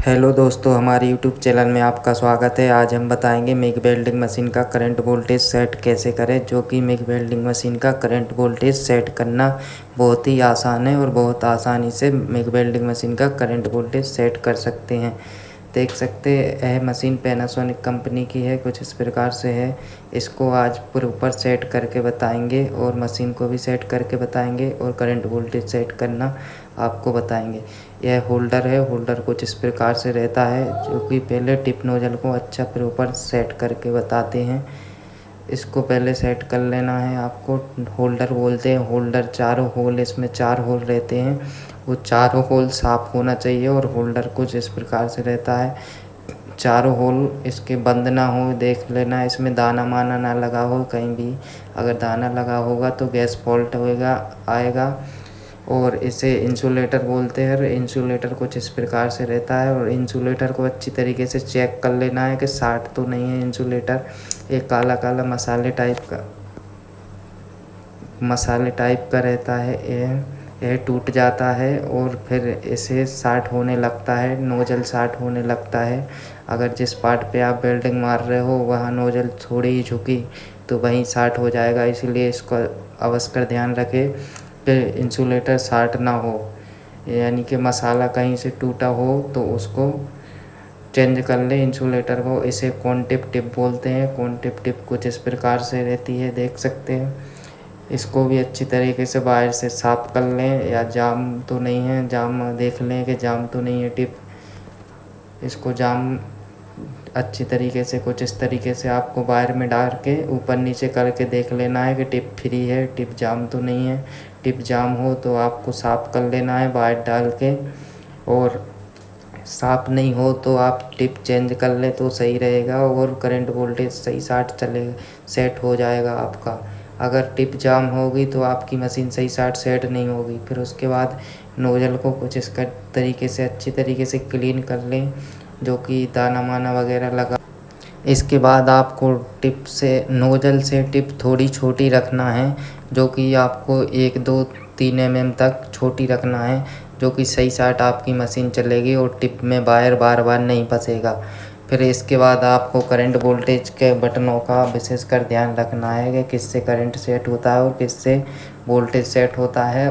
Hello दोस्तों, हमारे YouTube channel में आपका स्वागत है। आज हम बताएंगे मिग वेल्डिंग मशीन का करंट वोल्टेज सेट कैसे करें। जो कि मिग वेल्डिंग मशीन का करंट वोल्टेज सेट करना बहुत ही आसान है और बहुत आसानी से मिग वेल्डिंग मशीन का करंट वोल्टेज सेट कर सकते हैं। देख सकते हैं यह मशीन पैनासोनिक कंपनी की है, कुछ इस प्रकार से है। इसको आज प्रॉपर सेट करके बताएंगे और मशीन को भी सेट करके बताएंगे और करंट वोल्टेज सेट करना आपको बताएंगे। यह होल्डर है, होल्डर कुछ इस प्रकार से रहता है, जो कि पहले टिप नोजल को अच्छा प्रॉपर सेट करके बताते हैं। इसको पहले सेट कर लेना है आपको। होल्डर बोलते हैं, होल्डर चारों होल, इसमें 4 होल रहते हैं, वो चारों होल साफ़ होना चाहिए। और होल्डर कुछ इस प्रकार से रहता है, चारों होल इसके बंद ना हो देख लेना। इसमें दाना माना ना लगा हो कहीं भी, अगर दाना लगा होगा तो गैस फॉल्ट होएगा आएगा। और इसे इंसुलेटर बोलते हैं। इंसुलेटर कुछ इस प्रकार से रहता है और इंसुलेटर को अच्छी तरीके से चेक कर लेना है कि शार्ट तो नहीं है इंसुलेटर। एक काला काला मसाले टाइप का रहता है, यह टूट जाता है और फिर इसे शार्ट होने लगता है, नोजल शार्ट होने लगता है। अगर जिस पार्ट पे आप वेल्डिंग मार रहे हो वहाँ नोजल थोड़ी ही झुकी तो वहीं शार्ट हो जाएगा। इसीलिए इसको अवश्य कर ध्यान रखें कि इंसुलेटर शार्ट ना हो, यानी कि मसाला कहीं से टूटा हो तो उसको चेंज कर ले इंसुलेटर को। इसे कॉन टिप बोलते हैं। कॉन टिप कुछ इस प्रकार से रहती है, देख सकते हैं। इसको भी अच्छी तरीके से बाहर से साफ़ कर लें, या जाम तो नहीं है, जाम देख लें कि जाम तो नहीं है टिप। इसको जाम अच्छी तरीके से कुछ इस तरीके से आपको वायर में डाल के ऊपर नीचे करके देख लेना है कि टिप फ्री है, टिप जाम तो नहीं है। टिप जाम हो तो आपको साफ़ कर लेना है वायर डाल के, और साफ़ नहीं हो तो आप टिप चेंज कर ले तो सही रहेगा और करंट वोल्टेज सही सेट हो जाएगा आपका। अगर टिप जाम होगी तो आपकी मशीन सही सेट नहीं होगी। फिर उसके बाद नोजल को कुछ इसका तरीके से अच्छी तरीके से क्लीन कर लें, जो कि दाना माना वगैरह लगा। इसके बाद आपको टिप से नोजल से टिप थोड़ी छोटी रखना है, जो कि आपको 1-2-3 mm तक छोटी रखना है, जो कि सही साट आपकी मशीन चलेगी और टिप में वायर बार बार नहीं फंसेगा। फिर इसके बाद आपको करंट वोल्टेज के बटनों का विशेषकर ध्यान रखना है कि किससे करंट सेट होता है और किससे वोल्टेज सेट होता है।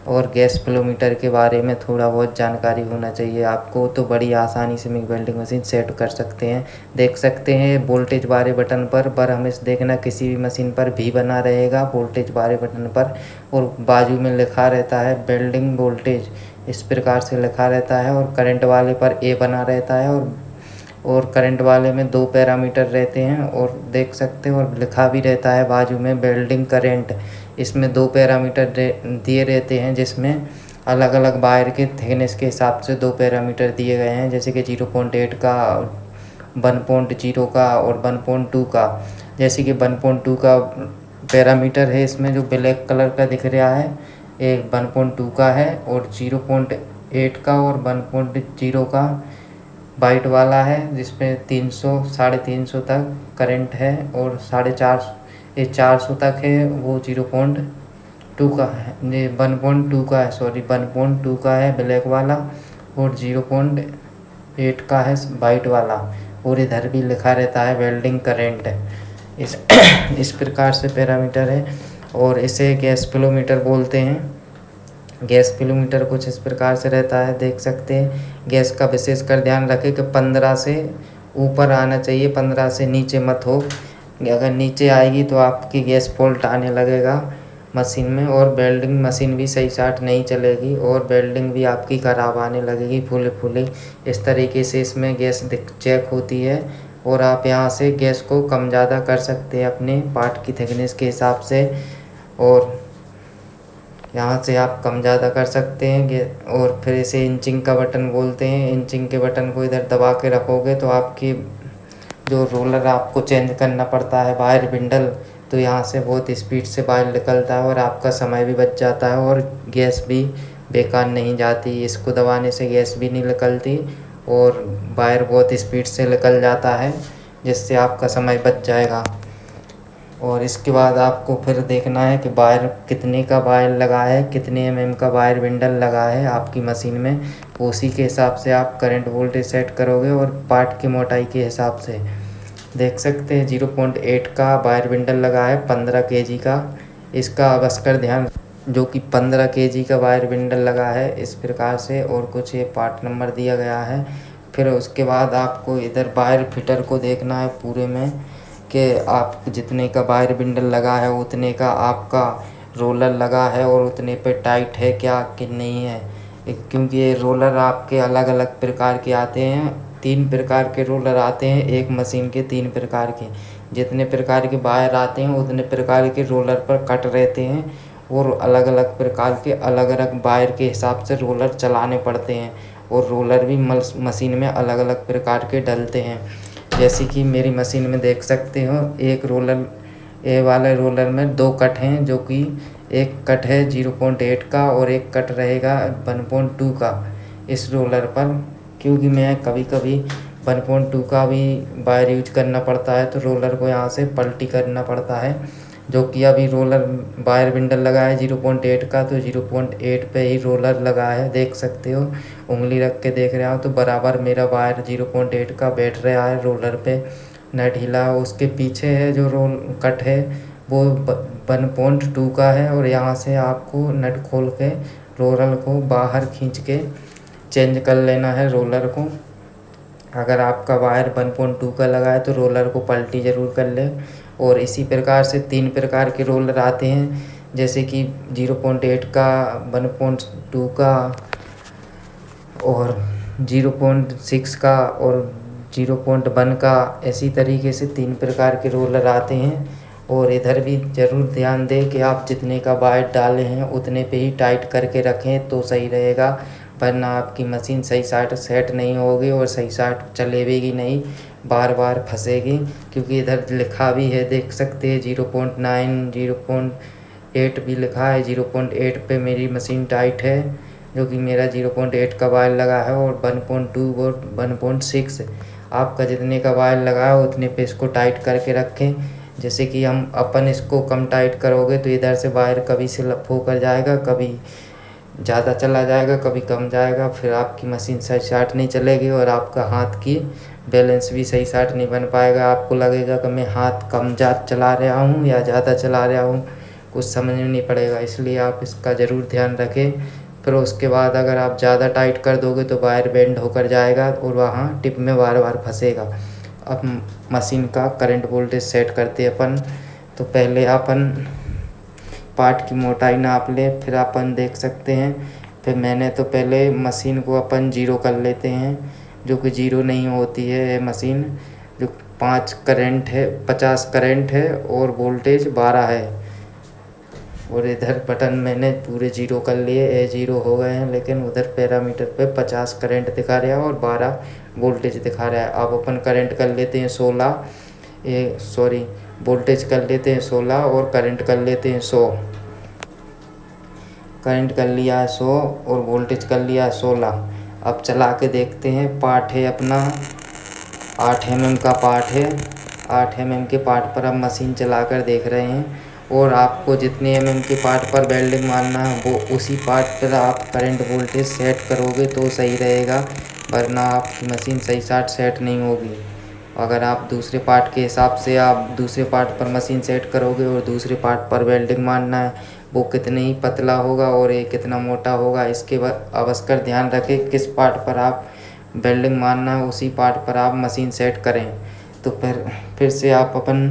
और गैस फ्लोमीटर के बारे में थोड़ा बहुत जानकारी होना चाहिए आपको, तो बड़ी आसानी से मिग वेल्डिंग मशीन सेट कर सकते हैं। देख सकते हैं वोल्टेज वाले बटन पर हमें देखना किसी भी मशीन पर भी बना रहेगा वोल्टेज वाले बटन पर, और बाजू में लिखा रहता है वेल्डिंग वोल्टेज, इस प्रकार से लिखा रहता है। और करंट वाले पर ए बना रहता है, और करंट वाले में 2 पैरामीटर रहते हैं, और देख सकते हैं और लिखा भी रहता है बाजू में वेल्डिंग करंट। इसमें 2 पैरामीटर दिए रहते हैं, जिसमें अलग अलग वायर के थिकनेस के हिसाब से 2 पैरामीटर दिए गए हैं, जैसे कि 0.8 का, 1.0 का और 1.2 का। जैसे कि 1.2 का पैरामीटर है, इसमें जो ब्लैक कलर का दिख रहा है एक 1.2 का है, और 0.8 का और 1.0 का वाइट वाला है, जिसमें 300-350 तक करंट है, और 450 तक है वो 0.2 का है, ये 1.2 का है, सॉरी 1.2 का है ब्लैक वाला, और 0.8 का है वाइट वाला। और इधर भी लिखा रहता है वेल्डिंग करंट। इस इस प्रकार से पैरामीटर है, और इसे गैस फ्लोमीटर बोलते हैं। गैस फ्लोमीटर कुछ इस प्रकार से रहता है, देख सकते हैं। गैस का विशेषकर ध्यान रखें कि 15 से ऊपर आना चाहिए, 15 से नीचे मत हो। अगर नीचे आएगी तो आपकी गैस फॉल्ट आने लगेगा मशीन में, और वेल्डिंग मशीन भी सही साट नहीं चलेगी, और वेल्डिंग भी आपकी ख़राब आने लगेगी फूली। इस तरीके से इसमें गैस चेक होती है, और आप यहाँ से गैस को कम ज़्यादा कर सकते हैं अपने पार्ट की थिकनेस के हिसाब से, और यहाँ से आप कम ज़्यादा कर सकते हैं। और फिर इसे इंचिंग का बटन बोलते हैं। इंचिंग के बटन को इधर दबा के रखोगे तो आपकी जो रोलर आपको चेंज करना पड़ता है वायर बिंडल, तो यहाँ से बहुत स्पीड से वायर निकलता है और आपका समय भी बच जाता है, और गैस भी बेकार नहीं जाती। इसको दबाने से गैस भी नहीं निकलती और वायर बहुत स्पीड से निकल जाता है, जिससे आपका समय बच जाएगा। और इसके बाद आपको फिर देखना है कि वायर कितने का वायर लगा है, कितने mm का वायर बिंडल लगा है आपकी मशीन में। उसी के हिसाब से आप करंट वोल्टेज सेट करोगे और पार्ट की मोटाई के हिसाब से। देख सकते हैं 0.8 का वायर बिंडल लगा है 15 kg का। इसका आवश्यक ध्यान, जो कि 15 kg का वायर बिंडल लगा है इस प्रकार से, और कुछ ये पार्ट नंबर दिया गया है। फिर उसके बाद आपको इधर वायर फिटर को देखना है पूरे में कि आप जितने का वायर बिंडल लगा है उतने का आपका रोलर लगा है और उतने पे टाइट है क्या कि नहीं है। क्योंकि ये रोलर आपके अलग अलग प्रकार के आते हैं, 3 प्रकार के रोलर आते हैं एक मशीन के, 3 प्रकार के। जितने प्रकार के वायर आते हैं उतने प्रकार के रोलर पर कट रहते हैं, और अलग अलग प्रकार के अलग अलग वायर के हिसाब से रोलर चलाने पड़ते हैं। और रोलर भी मशीन में अलग अलग प्रकार के डलते हैं। जैसे कि मेरी मशीन में देख सकते हो, एक रोलर, ए वाले रोलर में 2 कट हैं, जो कि एक कट है 0.8 का और एक कट रहेगा 1.2 का इस रोलर पर। क्योंकि मैं कभी कभी 1.2 का भी वायर यूज करना पड़ता है, तो रोलर को यहाँ से पलटी करना पड़ता है। जो कि अभी रोलर वायर बिंडल लगा है 0.8 का, तो 0.8 पे ही रोलर लगा है। देख सकते हो, उंगली रख के देख रहा हूँ तो बराबर मेरा वायर 0.8 का बैठ रहा है रोलर पे, न ढीला। उसके पीछे है जो रोल कट है वो 1.2 का है, और यहाँ से आपको नट खोल के रोलर को बाहर खींच के चेंज कर लेना है रोलर को। अगर आपका वायर 1.2 का लगा है तो रोलर को पलटी ज़रूर कर ले। और इसी प्रकार से 3 प्रकार के रोलर आते हैं, जैसे कि 0.8 का, 1.2 का और 0.6 का और 0.1 का। इसी तरीके से 3 प्रकार के रोलर आते हैं। और इधर भी ज़रूर ध्यान दें कि आप जितने का वायर डाले हैं उतने पे ही टाइट करके रखें तो सही रहेगा, वरना आपकी मशीन सही साट सेट नहीं होगी और सही साट चलेगी नहीं, बार बार फंसेगी। क्योंकि इधर लिखा भी है, देख सकते हैं 0.9, 0.8 भी लिखा है। 0.8 पे मेरी मशीन टाइट है, जो कि मेरा 0.8 का वायर लगा है, और 1.2 और 1.6 आपका जितने का वायर लगा है उतने पे इसको टाइट करके रखें। जैसे कि हम अपन इसको कम टाइट करोगे तो इधर से वायर कभी स्लिप होकर जाएगा, कभी ज़्यादा चला जाएगा, कभी कम जाएगा। फिर आपकी मशीन सही साट नहीं चलेगी और आपका हाथ की बैलेंस भी सही साट नहीं बन पाएगा। आपको लगेगा कि मैं हाथ कम ज़्यादा चला रहा हूँ या ज़्यादा चला रहा हूँ, कुछ समझ में नहीं पड़ेगा। इसलिए आप इसका ज़रूर ध्यान रखें। फिर उसके बाद अगर आप ज़्यादा टाइट कर दोगे तो वायर बेंड होकर जाएगा और वहाँ टिप में बार बार फंसेगा। अब मशीन का करंट वोल्टेज सेट करते अपन, तो पहले अपन पार्ट की मोटाई नाप ले, फिर अपन देख सकते हैं। फिर मैंने तो पहले मशीन को अपन 0 कर लेते हैं, जो कि 0 नहीं होती है ये मशीन। जो 50 करंट है और वोल्टेज 12 है। और इधर बटन मैंने पूरे 0 कर लिए, ये 0 हो गए हैं, लेकिन उधर पैरामीटर पे 50 करंट दिखा रहा है और 12 वोल्टेज दिखा रहा है। अब अपन करंट कर लेते हैं 16, वोल्टेज कर लेते हैं 16 और करंट कर लेते हैं 100। करंट कर लिया है 100 और वोल्टेज कर लिया है 16। अब चला के देखते हैं। पार्ट है अपना 8 mm का पार्ट है। 8 mm के पार्ट पर अब मशीन चला कर देख रहे हैं, और आपको जितने mm के पार्ट पर वेल्डिंग मारना है वो उसी पार्ट पर आप करंट वोल्टेज सेट करोगे तो सही रहेगा, वरना आपकी मशीन सही साट सेट नहीं होगी। अगर आप दूसरे पार्ट के हिसाब से आप दूसरे पार्ट पर मशीन सेट करोगे और दूसरे पार्ट पर वेल्डिंग मारना है, वो कितने ही पतला होगा और ये कितना मोटा होगा, इसके आवश्यक ध्यान रखें। किस पार्ट पर आप वेल्डिंग मारना है उसी पार्ट पर आप मशीन सेट करें। तो फिर से आप अपन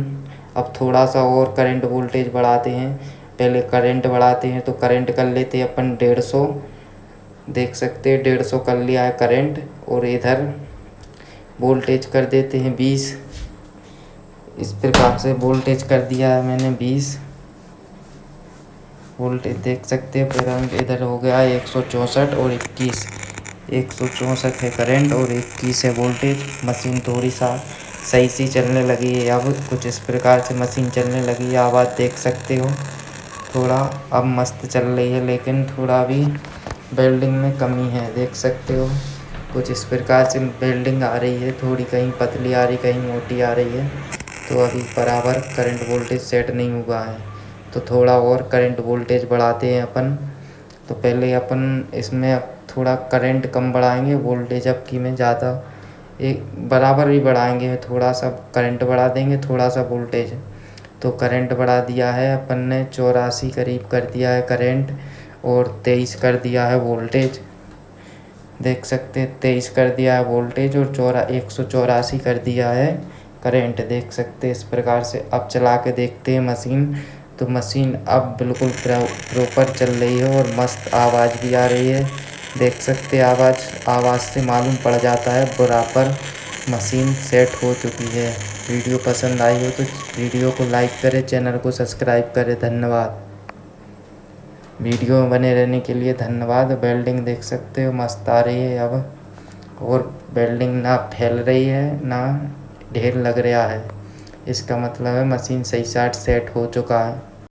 अब थोड़ा सा और करंट वोल्टेज बढ़ाते हैं। पहले करंट बढ़ाते हैं तो करंट कर लेते हैं अपन 150। देख सकते हैं 150 कर लिया है करंट, और इधर वोल्टेज कर देते हैं 20। इस प्रकार से वोल्टेज कर दिया है मैंने 20 वोल्टेज। देख सकते हैं करंट इधर हो गया 164 और 21। 164 है करंट और 21 है वोल्टेज। मशीन थोड़ी सा सही सी चलने लगी है, अब कुछ इस प्रकार से मशीन चलने लगी है। आवाज़ देख सकते हो, थोड़ा अब मस्त चल रही है, लेकिन थोड़ा भी वेल्डिंग में कमी है। देख सकते हो कुछ इस प्रकार से वेल्डिंग आ रही है, थोड़ी कहीं पतली आ रही, कहीं मोटी आ रही है। तो अभी बराबर करंट वोल्टेज सेट नहीं हुआ है, तो थोड़ा और करंट वोल्टेज बढ़ाते हैं अपन। तो पहले अपन इसमें थोड़ा करंट कम बढ़ाएंगे, वोल्टेज अब की में ज़्यादा एक बराबर ही बढ़ाएंगे, थोड़ा सा करंट बढ़ा देंगे, थोड़ा सा वोल्टेज। तो करंट बढ़ा दिया है अपन ने, 84 करीब कर दिया है करंट, और 23 कर दिया है वोल्टेज। देख सकते हैं 23 कर दिया है वोल्टेज और 184 कर दिया है करंट। देख सकते हैं इस प्रकार से। अब चला के देखते हैं मशीन, तो मशीन अब बिल्कुल प्रॉपर चल रही है और मस्त आवाज़ भी आ रही है। देख सकते हैं आवाज़ से मालूम पड़ जाता है बराबर मशीन सेट हो चुकी है। वीडियो पसंद आई हो तो वीडियो को लाइक करें, चैनल को सब्सक्राइब करें। धन्यवाद। वीडियो में बने रहने के लिए धन्यवाद। वेल्डिंग देख सकते हो मस्त आ रही है अब, और वेल्डिंग ना फैल रही है ना ढेर लग रहा है। इसका मतलब है मशीन सही साट सेट हो चुका है।